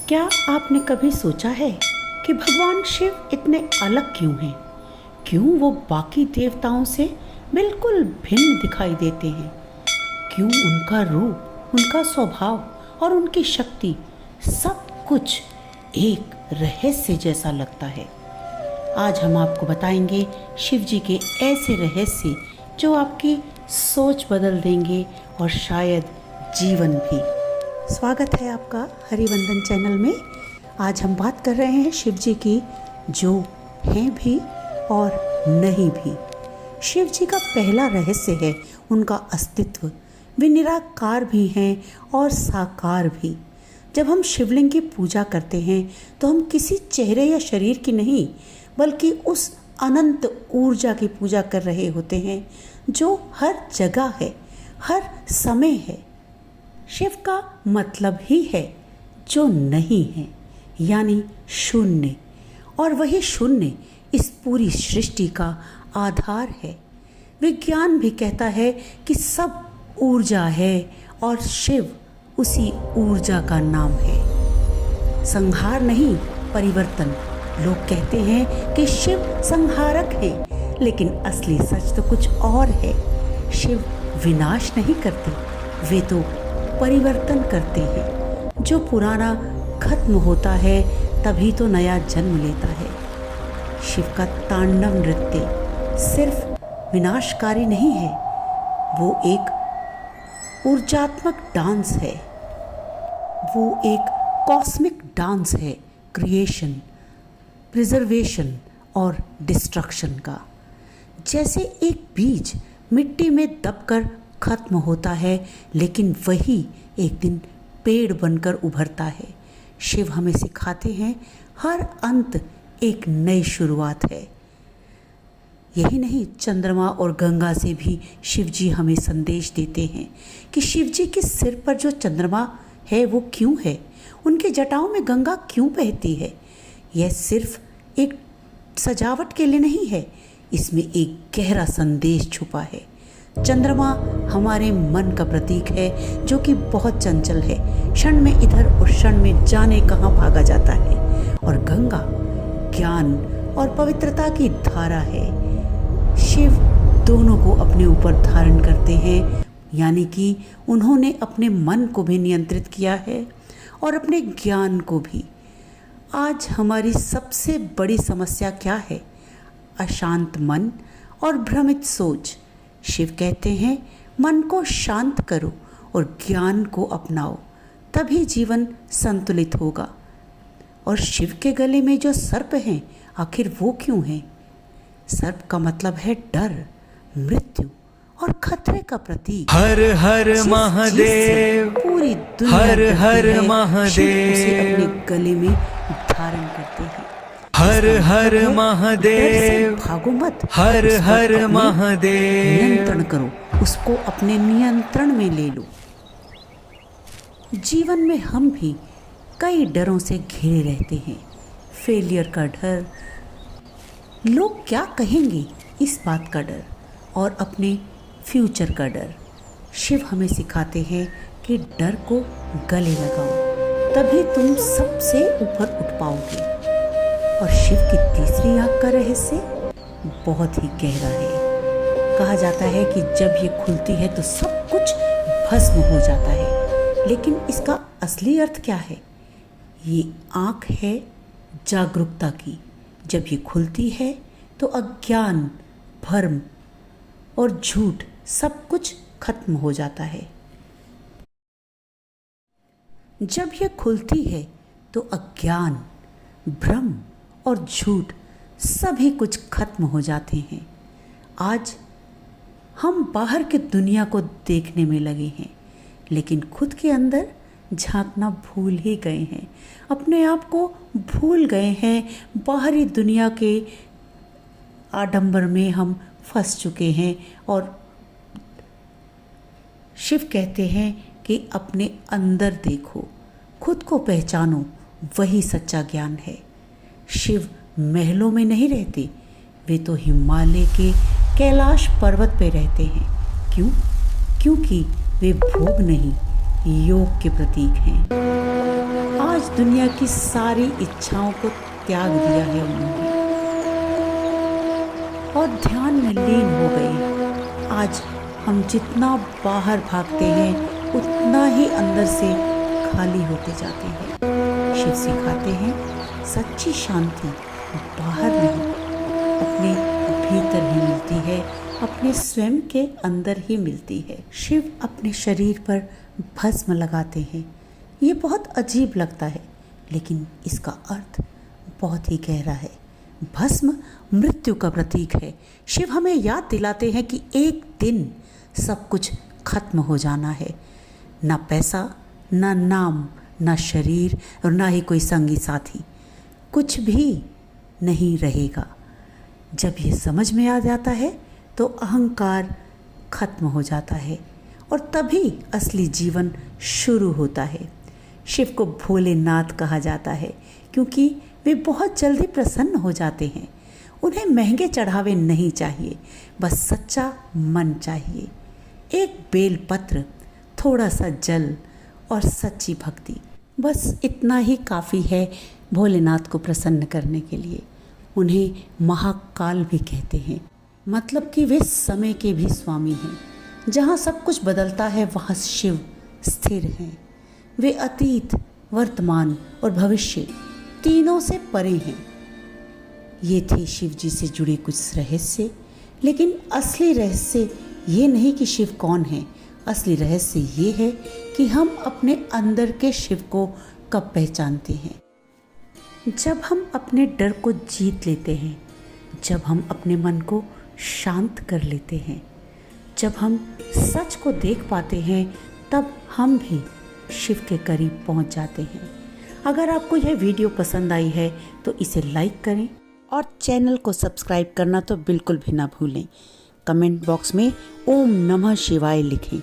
क्या आपने कभी सोचा है कि भगवान शिव इतने अलग क्यों हैं? क्यों वो बाकी देवताओं से बिल्कुल भिन्न दिखाई देते हैं? क्यों उनका रूप, उनका स्वभाव और उनकी शक्ति सब कुछ एक रहस्य जैसा लगता है? आज हम आपको बताएंगे शिव जी के ऐसे रहस्य जो आपकी सोच बदल देंगे और शायद जीवन भी। स्वागत है आपका हरिवंदन चैनल में। आज हम बात कर रहे हैं शिव जी की, जो हैं भी और नहीं भी। शिव जी का पहला रहस्य है उनका अस्तित्व। वे निराकार भी हैं और साकार भी। जब हम शिवलिंग की पूजा करते हैं तो हम किसी चेहरे या शरीर की नहीं, बल्कि उस अनंत ऊर्जा की पूजा कर रहे होते हैं जो हर जगह है, हर समय है। शिव का मतलब ही है जो नहीं है, यानी शून्य। और वही शून्य इस पूरी सृष्टि का आधार है। विज्ञान भी कहता है कि सब ऊर्जा है और शिव उसी ऊर्जा का नाम है। संहार नहीं, परिवर्तन। लोग कहते हैं कि शिव संहारक है, लेकिन असली सच तो कुछ और है। शिव विनाश नहीं करते, वे तो परिवर्तन करते हैं। जो पुराना खत्म होता है तभी तो नया जन्म लेता है। शिव का तांडव नृत्य सिर्फ विनाशकारी नहीं है, वो एक ऊर्जात्मक डांस है। वो एक कॉस्मिक डांस है, क्रिएशन, प्रिजर्वेशन और डिस्ट्रक्शन का। जैसे एक बीज मिट्टी में दबकर खत्म होता है, लेकिन वही एक दिन पेड़ बनकर उभरता है। शिव हमें सिखाते हैं हर अंत एक नई शुरुआत है। यही नहीं, चंद्रमा और गंगा से भी शिव जी हमें संदेश देते हैं कि शिव जी के सिर पर जो चंद्रमा है वो क्यों है, उनके जटाओं में गंगा क्यों बहती है। यह सिर्फ एक सजावट के लिए नहीं है, इसमें एक गहरा संदेश छुपा है। चंद्रमा हमारे मन का प्रतीक है, जो कि बहुत चंचल है, क्षण में इधर और क्षण में जाने कहाँ भागा जाता है। और गंगा ज्ञान और पवित्रता की धारा है। शिव दोनों को अपने ऊपर धारण करते हैं, यानी कि उन्होंने अपने मन को भी नियंत्रित किया है और अपने ज्ञान को भी। आज हमारी सबसे बड़ी समस्या क्या है? अशांत मन और भ्रमित सोच। शिव कहते हैं मन को शांत करो और ज्ञान को अपनाओ, तभी जीवन संतुलित होगा। और शिव के गले में जो सर्प हैं, आखिर वो क्यों हैं? सर्प का मतलब है डर, मृत्यु और खतरे का प्रतीक। हर हर महादेव, पूरी दुनिया हर हर महादेव, उसे अपने गले में धारण करते हैं। हर हर महादेव, भागो मत, हर हर महादेव, नियंत्रण करो, उसको अपने नियंत्रण में ले लो। जीवन में हम भी कई डरों से घिरे रहते हैं। फेलियर का डर, लोग क्या कहेंगे इस बात का डर, और अपने फ्यूचर का डर। शिव हमें सिखाते हैं कि डर को गले लगाओ, तभी तुम सबसे ऊपर उठ पाओगे। और शिव की तीसरी आँख का रहस्य बहुत ही गहरा है। कहा जाता है कि जब ये खुलती है तो सब कुछ भस्म हो जाता है, लेकिन इसका असली अर्थ क्या है? ये आँख है जागरूकता की। जब ये खुलती है तो अज्ञान, भ्रम और झूठ सब कुछ खत्म हो जाता है। जब ये खुलती है तो अज्ञान, भ्रम और झूठ सभी कुछ खत्म हो जाते हैं। आज हम बाहर की दुनिया को देखने में लगे हैं, लेकिन खुद के अंदर झांकना भूल ही गए हैं। अपने आप को भूल गए हैं। बाहरी दुनिया के आडंबर में हम फंस चुके हैं। और शिव कहते हैं कि अपने अंदर देखो, खुद को पहचानो, वही सच्चा ज्ञान है। शिव महलों में नहीं रहते, वे तो हिमालय के कैलाश पर्वत पे रहते हैं। क्यों? क्योंकि वे भोग नहीं, योग के प्रतीक हैं। आज आज दुनिया की सारी इच्छाओं को त्याग दिया है उन्होंने और ध्यान में लीन हो गए। आज हम जितना बाहर भागते हैं उतना ही अंदर से खाली होते जाते हैं। शिव सिखाते हैं सच्ची शांति बाहर नहीं, अपने भीतर ही मिलती है, अपने स्वयं के अंदर ही मिलती है। शिव अपने शरीर पर भस्म लगाते हैं। ये बहुत अजीब लगता है, लेकिन इसका अर्थ बहुत ही गहरा है। भस्म मृत्यु का प्रतीक है। शिव हमें याद दिलाते हैं कि एक दिन सब कुछ खत्म हो जाना है। ना पैसा, ना नाम, ना शरीर और ना ही कोई संगी साथी, कुछ भी नहीं रहेगा। जब ये समझ में आ जाता है तो अहंकार खत्म हो जाता है और तभी असली जीवन शुरू होता है। शिव को भोलेनाथ कहा जाता है क्योंकि वे बहुत जल्दी प्रसन्न हो जाते हैं। उन्हें महंगे चढ़ावे नहीं चाहिए, बस सच्चा मन चाहिए। एक बेलपत्र, थोड़ा सा जल और सच्ची भक्ति, बस इतना ही काफ़ी है भोलेनाथ को प्रसन्न करने के लिए। उन्हें महाकाल भी कहते हैं, मतलब कि वे समय के भी स्वामी हैं। जहाँ सब कुछ बदलता है वहाँ शिव स्थिर हैं। वे अतीत, वर्तमान और भविष्य तीनों से परे हैं। ये थे शिव जी से जुड़े कुछ रहस्य, लेकिन असली रहस्य ये नहीं कि शिव कौन है। असली रहस्य ये है कि हम अपने अंदर के शिव को कब पहचानते हैं। जब हम अपने डर को जीत लेते हैं, जब हम अपने मन को शांत कर लेते हैं, जब हम सच को देख पाते हैं, तब हम भी शिव के करीब पहुंच जाते हैं। अगर आपको यह वीडियो पसंद आई है तो इसे लाइक करें और चैनल को सब्सक्राइब करना तो बिल्कुल भी ना भूलें। कमेंट बॉक्स में ओम नमः शिवाय लिखें।